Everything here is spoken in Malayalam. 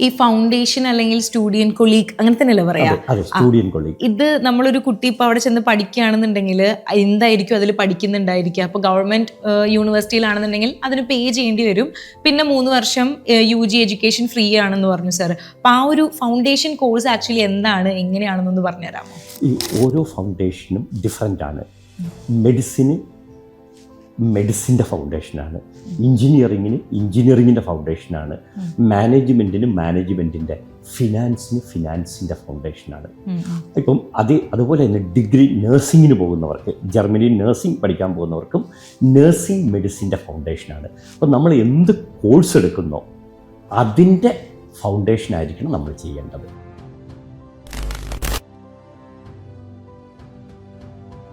ഈ ഫൗണ്ടേഷൻ അല്ലെങ്കിൽ സ്റ്റുഡിയന്റ് കൊളീഗ് അങ്ങനെ തന്നെയല്ലേ പറയാ? ഇത് നമ്മളൊരു കുട്ടി ഇപ്പൊ അവിടെ ചെന്ന് പഠിക്കുകയാണെന്നുണ്ടെങ്കിൽ എന്തായിരിക്കും അതിൽ പഠിക്കുന്നുണ്ടായിരിക്കുക? അപ്പൊ ഗവൺമെന്റ് യൂണിവേഴ്സിറ്റിയിലാണെന്നുണ്ടെങ്കിൽ അതിന് പേ ചെയ്യേണ്ടി വരും. പിന്നെ 3 വർഷം UG എഡ്യൂക്കേഷൻ ഫ്രീ ആണെന്ന് പറഞ്ഞു സാർ. അപ്പൊ ആ ഒരു ഫൗണ്ടേഷൻ കോഴ്സ് ആക്ച്വലി എന്താണ്, എങ്ങനെയാണെന്നൊന്ന് പറഞ്ഞുതരാമോ? ഈ ഓരോ ഫൗണ്ടേഷനും ഡിഫറെൻ്റ് ആണ്. മെഡിസിൻ്റെ ഫൗണ്ടേഷനാണ്, എഞ്ചിനീയറിങ്ങിൻ്റെ ഫൗണ്ടേഷനാണ്, മാനേജ്മെൻറ്റിൻ്റെ, ഫിനാൻസിൻ്റെ ഫൗണ്ടേഷനാണ്. ഇപ്പം അതുപോലെ തന്നെ ഡിഗ്രി നഴ്സിങ്ങിന് പോകുന്നവർക്ക്, ജർമ്മനിയിൽ നഴ്സിംഗ് പഠിക്കാൻ പോകുന്നവർക്കും നഴ്സിംഗ് മെഡിസിൻ്റെ ഫൗണ്ടേഷനാണ്. അപ്പം നമ്മൾ എന്ത് കോഴ്സ് എടുക്കുന്നോ അതിൻ്റെ ഫൗണ്ടേഷനായിരിക്കണം നമ്മൾ ചെയ്യേണ്ടത്.